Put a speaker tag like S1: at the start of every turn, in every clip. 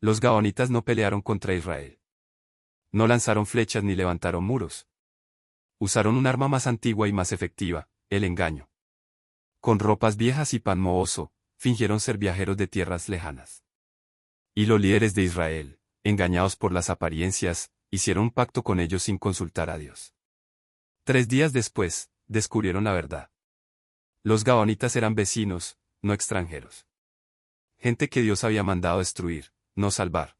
S1: Los gabaonitas no pelearon contra Israel. No lanzaron flechas ni levantaron muros. Usaron un arma más antigua y más efectiva, el engaño. Con ropas viejas y pan mohoso, fingieron ser viajeros de tierras lejanas. Y los líderes de Israel, engañados por las apariencias, hicieron un pacto con ellos sin consultar a Dios. 3 días después, descubrieron la verdad. Los gabaonitas eran vecinos, no extranjeros. Gente que Dios había mandado destruir, no salvar.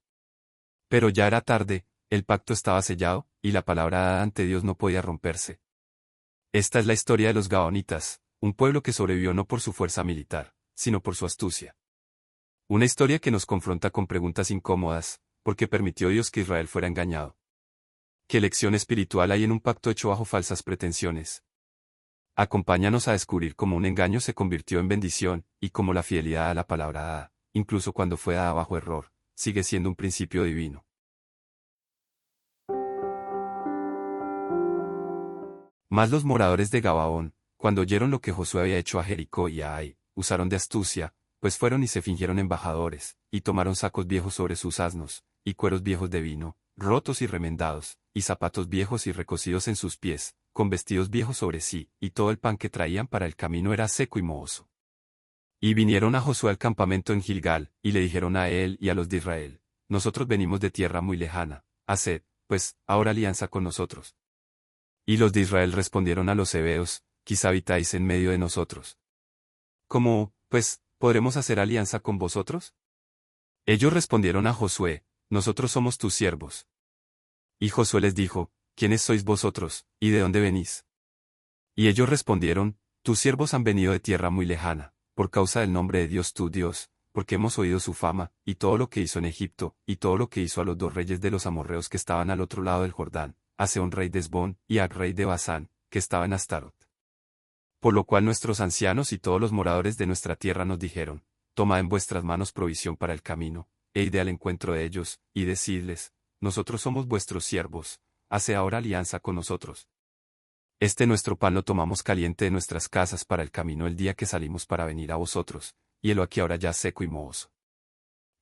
S1: Pero ya era tarde, el pacto estaba sellado, y la palabra dada ante Dios no podía romperse. Esta es la historia de los gabaonitas, un pueblo que sobrevivió no por su fuerza militar, sino por su astucia. Una historia que nos confronta con preguntas incómodas, porque permitió Dios que Israel fuera engañado. ¿Qué lección espiritual hay en un pacto hecho bajo falsas pretensiones? Acompáñanos a descubrir cómo un engaño se convirtió en bendición, y cómo la fidelidad a la palabra dada, incluso cuando fue dada bajo error, sigue siendo un principio divino. Mas los moradores de Gabaón, cuando oyeron lo que Josué había hecho a Jericó y a Ai, usaron de astucia, pues fueron y se fingieron embajadores, y tomaron sacos viejos sobre sus asnos, y cueros viejos de vino, rotos y remendados, y zapatos viejos y recocidos en sus pies, con vestidos viejos sobre sí, y todo el pan que traían para el camino era seco y mohoso. Y vinieron a Josué al campamento en Gilgal, y le dijeron a él y a los de Israel: Nosotros venimos de tierra muy lejana, haced, pues, ahora alianza con nosotros. Y los de Israel respondieron a los heveos: Quizá habitáis en medio de nosotros. ¿Cómo, pues, podremos hacer alianza con vosotros? Ellos respondieron a Josué: Nosotros somos tus siervos. Y Josué les dijo: ¿Quiénes sois vosotros, y de dónde venís? Y ellos respondieron: Tus siervos han venido de tierra muy lejana, por causa del nombre de Dios tu Dios, porque hemos oído su fama, y todo lo que hizo en Egipto, y todo lo que hizo a los 2 reyes de los amorreos que estaban al otro lado del Jordán, a Sehón rey de Hesbón, y a Og rey de Basán, que estaba en Astarot. Por lo cual nuestros ancianos y todos los moradores de nuestra tierra nos dijeron: Tomad en vuestras manos provisión para el camino, e id al encuentro de ellos, y decidles: Nosotros somos vuestros siervos, haced ahora alianza con nosotros. Este nuestro pan lo tomamos caliente de nuestras casas para el camino el día que salimos para venir a vosotros, y helo aquí ahora ya seco y mohoso.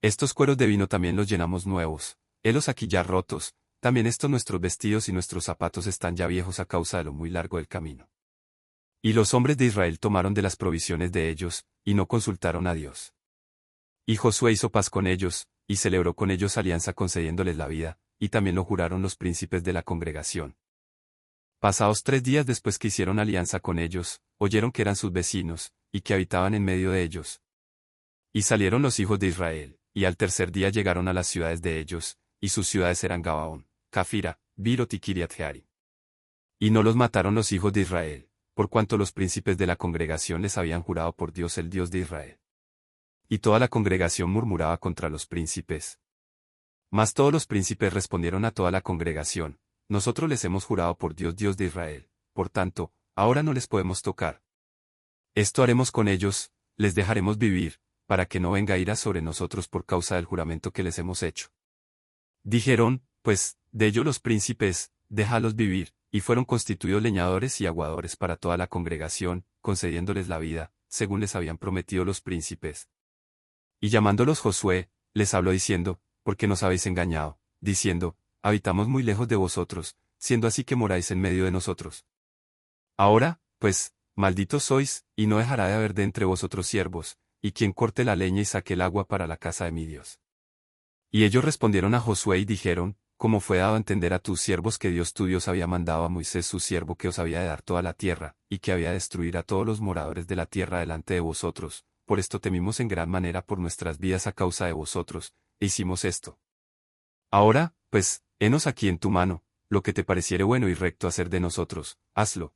S1: Estos cueros de vino también los llenamos nuevos, helos aquí ya rotos, también estos nuestros vestidos y nuestros zapatos están ya viejos a causa de lo muy largo del camino. Y los hombres de Israel tomaron de las provisiones de ellos, y no consultaron a Dios. Y Josué hizo paz con ellos, y celebró con ellos alianza concediéndoles la vida, y también lo juraron los príncipes de la congregación. Pasados 3 días después que hicieron alianza con ellos, oyeron que eran sus vecinos, y que habitaban en medio de ellos. Y salieron los hijos de Israel, y al tercer día llegaron a las ciudades de ellos, y sus ciudades eran Gabaón, Cafira, Birot y Kiriat Jearim. Y no los mataron los hijos de Israel, por cuanto los príncipes de la congregación les habían jurado por Dios el Dios de Israel. Y toda la congregación murmuraba contra los príncipes. Mas todos los príncipes respondieron a toda la congregación: Nosotros les hemos jurado por Dios, Dios de Israel, por tanto, ahora no les podemos tocar. Esto haremos con ellos, les dejaremos vivir, para que no venga ira sobre nosotros por causa del juramento que les hemos hecho. Dijeron, pues, de ellos los príncipes: Déjalos vivir, y fueron constituidos leñadores y aguadores para toda la congregación, concediéndoles la vida, según les habían prometido los príncipes. Y llamándolos Josué, les habló diciendo: ¿Por qué nos habéis engañado? Diciendo: Habitamos muy lejos de vosotros, siendo así que moráis en medio de nosotros. Ahora, pues, malditos sois, y no dejará de haber de entre vosotros siervos, y quien corte la leña y saque el agua para la casa de mi Dios. Y ellos respondieron a Josué y dijeron: Como fue dado a entender a tus siervos que Dios tu Dios había mandado a Moisés su siervo que os había de dar toda la tierra, y que había de destruir a todos los moradores de la tierra delante de vosotros, por esto temimos en gran manera por nuestras vidas a causa de vosotros, e hicimos esto. Ahora, pues, henos aquí en tu mano, lo que te pareciere bueno y recto hacer de nosotros, hazlo.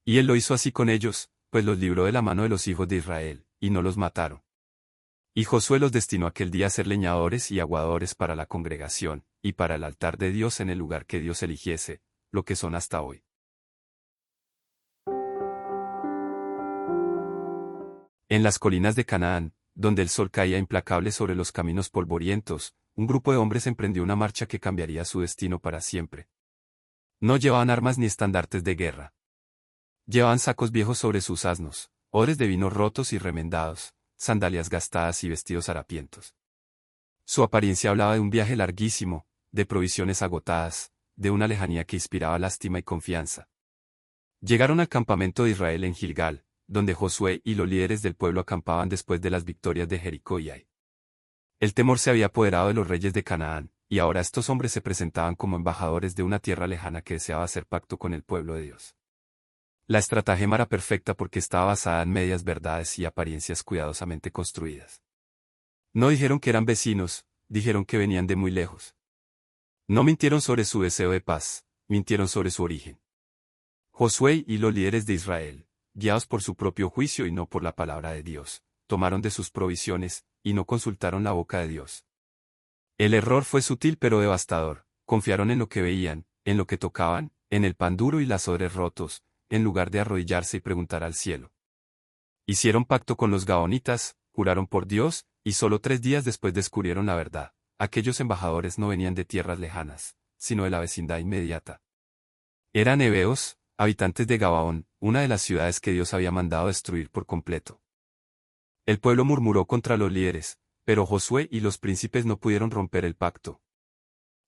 S1: Y él lo hizo así con ellos, pues los libró de la mano de los hijos de Israel, y no los mataron. Y Josué los destinó aquel día a ser leñadores y aguadores para la congregación, y para el altar de Dios en el lugar que Dios eligiese, lo que son hasta hoy. En las colinas de Canaán, donde el sol caía implacable sobre los caminos polvorientos, un grupo de hombres emprendió una marcha que cambiaría su destino para siempre. No llevaban armas ni estandartes de guerra. Llevaban sacos viejos sobre sus asnos, odres de vino rotos y remendados, sandalias gastadas y vestidos harapientos. Su apariencia hablaba de un viaje larguísimo, de provisiones agotadas, de una lejanía que inspiraba lástima y confianza. Llegaron al campamento de Israel en Gilgal, donde Josué y los líderes del pueblo acampaban después de las victorias de Jericó y Ai. El temor se había apoderado de los reyes de Canaán, y ahora estos hombres se presentaban como embajadores de una tierra lejana que deseaba hacer pacto con el pueblo de Dios. La estratagema era perfecta porque estaba basada en medias verdades y apariencias cuidadosamente construidas. No dijeron que eran vecinos, dijeron que venían de muy lejos. No mintieron sobre su deseo de paz, mintieron sobre su origen. Josué y los líderes de Israel, guiados por su propio juicio y no por la palabra de Dios, tomaron de sus provisiones, y no consultaron la boca de Dios. El error fue sutil pero devastador. Confiaron en lo que veían, en lo que tocaban, en el pan duro y las odres rotos, en lugar de arrodillarse y preguntar al cielo. Hicieron pacto con los gaonitas, juraron por Dios, y solo 3 días después descubrieron la verdad. Aquellos embajadores no venían de tierras lejanas, sino de la vecindad inmediata. Eran heveos, habitantes de Gabaón, una de las ciudades que Dios había mandado destruir por completo. El pueblo murmuró contra los líderes, pero Josué y los príncipes no pudieron romper el pacto.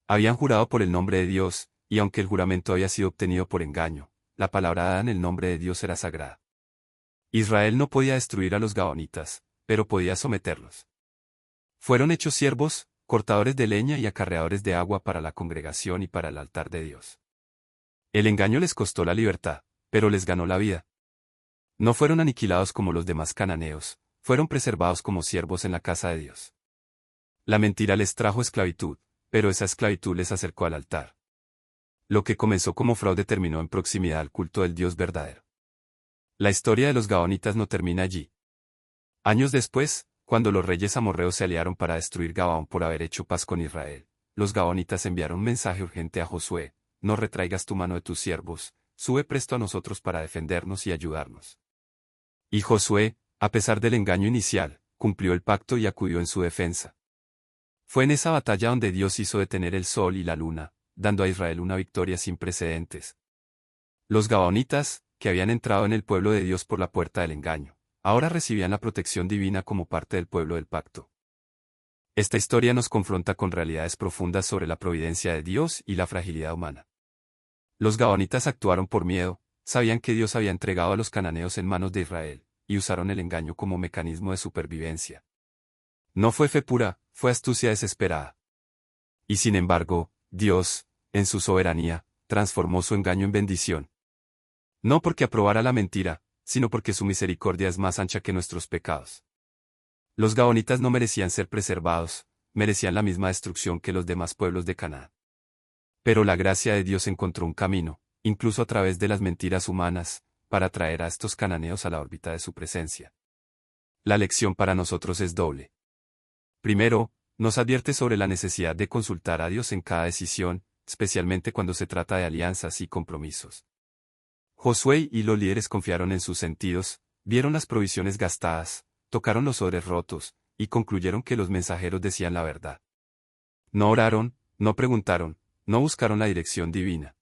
S1: Habían jurado por el nombre de Dios, y aunque el juramento había sido obtenido por engaño, la palabra dada en el nombre de Dios era sagrada. Israel no podía destruir a los gaonitas, pero podía someterlos. Fueron hechos siervos, cortadores de leña y acarreadores de agua para la congregación y para el altar de Dios. El engaño les costó la libertad, pero les ganó la vida. No fueron aniquilados como los demás cananeos, fueron preservados como siervos en la casa de Dios. La mentira les trajo esclavitud, pero esa esclavitud les acercó al altar. Lo que comenzó como fraude terminó en proximidad al culto del Dios verdadero. La historia de los gaonitas no termina allí. Años después, cuando los reyes amorreos se aliaron para destruir Gabaón por haber hecho paz con Israel, los gaonitas enviaron un mensaje urgente a Josué: no retraigas tu mano de tus siervos, sube presto a nosotros para defendernos y ayudarnos. Y Josué, a pesar del engaño inicial, cumplió el pacto y acudió en su defensa. Fue en esa batalla donde Dios hizo detener el sol y la luna, dando a Israel una victoria sin precedentes. Los gabaonitas, que habían entrado en el pueblo de Dios por la puerta del engaño, ahora recibían la protección divina como parte del pueblo del pacto. Esta historia nos confronta con realidades profundas sobre la providencia de Dios y la fragilidad humana. Los gabaonitas actuaron por miedo, sabían que Dios había entregado a los cananeos en manos de Israel, y usaron el engaño como mecanismo de supervivencia. No fue fe pura, fue astucia desesperada. Y sin embargo, Dios, en su soberanía, transformó su engaño en bendición. No porque aprobara la mentira, sino porque su misericordia es más ancha que nuestros pecados. Los gaonitas no merecían ser preservados, merecían la misma destrucción que los demás pueblos de Canaán. Pero la gracia de Dios encontró un camino, incluso a través de las mentiras humanas, para traer a estos cananeos a la órbita de su presencia. La lección para nosotros es doble. Primero, nos advierte sobre la necesidad de consultar a Dios en cada decisión, especialmente cuando se trata de alianzas y compromisos. Josué y los líderes confiaron en sus sentidos, vieron las provisiones gastadas, tocaron los odres rotos, y concluyeron que los mensajeros decían la verdad. No oraron, no preguntaron, no buscaron la dirección divina.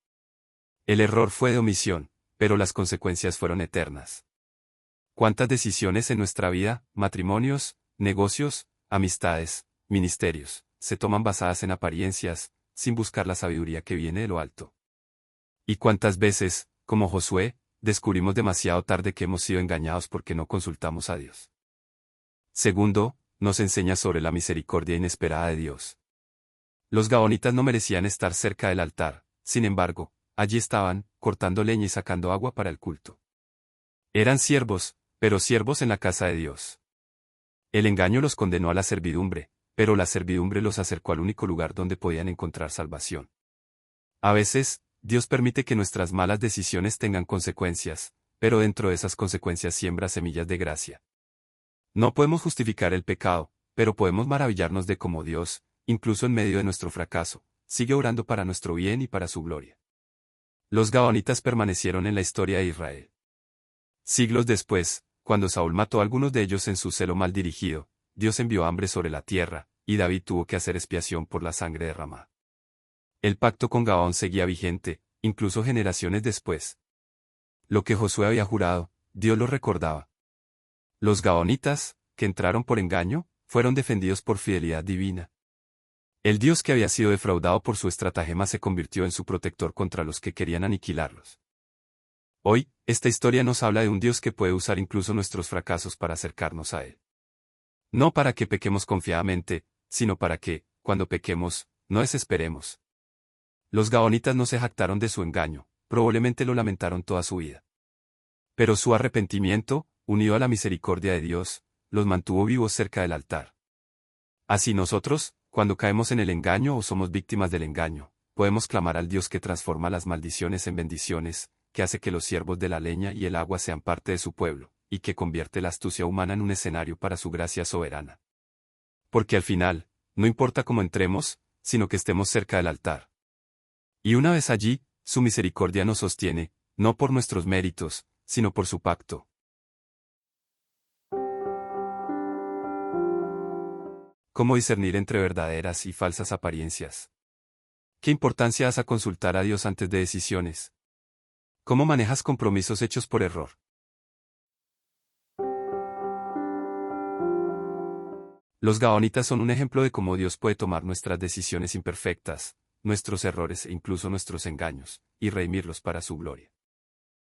S1: El error fue de omisión, pero las consecuencias fueron eternas. ¿Cuántas decisiones en nuestra vida, matrimonios, negocios, amistades, ministerios, se toman basadas en apariencias, sin buscar la sabiduría que viene de lo alto? ¿Y cuántas veces, como Josué, descubrimos demasiado tarde que hemos sido engañados porque no consultamos a Dios? Segundo, nos enseña sobre la misericordia inesperada de Dios. Los gaonitas no merecían estar cerca del altar, sin embargo, allí estaban, cortando leña y sacando agua para el culto. Eran siervos, pero siervos en la casa de Dios. El engaño los condenó a la servidumbre, pero la servidumbre los acercó al único lugar donde podían encontrar salvación. A veces, Dios permite que nuestras malas decisiones tengan consecuencias, pero dentro de esas consecuencias siembra semillas de gracia. No podemos justificar el pecado, pero podemos maravillarnos de cómo Dios, incluso en medio de nuestro fracaso, sigue orando para nuestro bien y para su gloria. Los gaonitas permanecieron en la historia de Israel. Siglos después, cuando Saúl mató a algunos de ellos en su celo mal dirigido, Dios envió hambre sobre la tierra, y David tuvo que hacer expiación por la sangre derramada. El pacto con Gabaón seguía vigente, incluso generaciones después. Lo que Josué había jurado, Dios lo recordaba. Los gaonitas, que entraron por engaño, fueron defendidos por fidelidad divina. El Dios que había sido defraudado por su estratagema se convirtió en su protector contra los que querían aniquilarlos. Hoy, esta historia nos habla de un Dios que puede usar incluso nuestros fracasos para acercarnos a Él. No para que pequemos confiadamente, sino para que, cuando pequemos, no desesperemos. Los gaonitas no se jactaron de su engaño, probablemente lo lamentaron toda su vida. Pero su arrepentimiento, unido a la misericordia de Dios, los mantuvo vivos cerca del altar. Así nosotros, cuando caemos en el engaño o somos víctimas del engaño, podemos clamar al Dios que transforma las maldiciones en bendiciones, que hace que los siervos de la leña y el agua sean parte de su pueblo, y que convierte la astucia humana en un escenario para su gracia soberana. Porque al final, no importa cómo entremos, sino que estemos cerca del altar. Y una vez allí, su misericordia nos sostiene, no por nuestros méritos, sino por su pacto. ¿Cómo discernir entre verdaderas y falsas apariencias? ¿Qué importancia das a consultar a Dios antes de decisiones? ¿Cómo manejas compromisos hechos por error? Los gaonitas son un ejemplo de cómo Dios puede tomar nuestras decisiones imperfectas, nuestros errores e incluso nuestros engaños, y redimirlos para su gloria.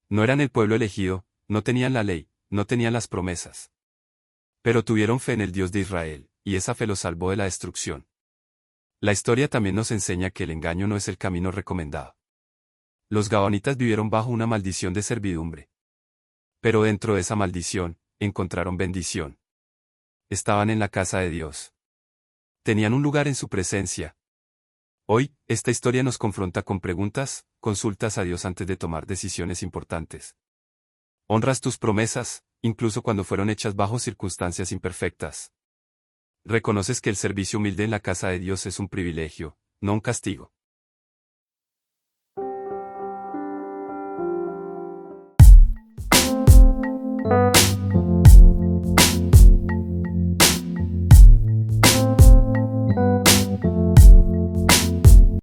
S1: No eran el pueblo elegido, no tenían la ley, no tenían las promesas. Pero tuvieron fe en el Dios de Israel, y esa fe los salvó de la destrucción. La historia también nos enseña que el engaño no es el camino recomendado. Los gaonitas vivieron bajo una maldición de servidumbre. Pero dentro de esa maldición, encontraron bendición. Estaban en la casa de Dios. Tenían un lugar en su presencia. Hoy, esta historia nos confronta con preguntas, consultas a Dios antes de tomar decisiones importantes. ¿Honras tus promesas, incluso cuando fueron hechas bajo circunstancias imperfectas? ¿Reconoces que el servicio humilde en la casa de Dios es un privilegio, no un castigo?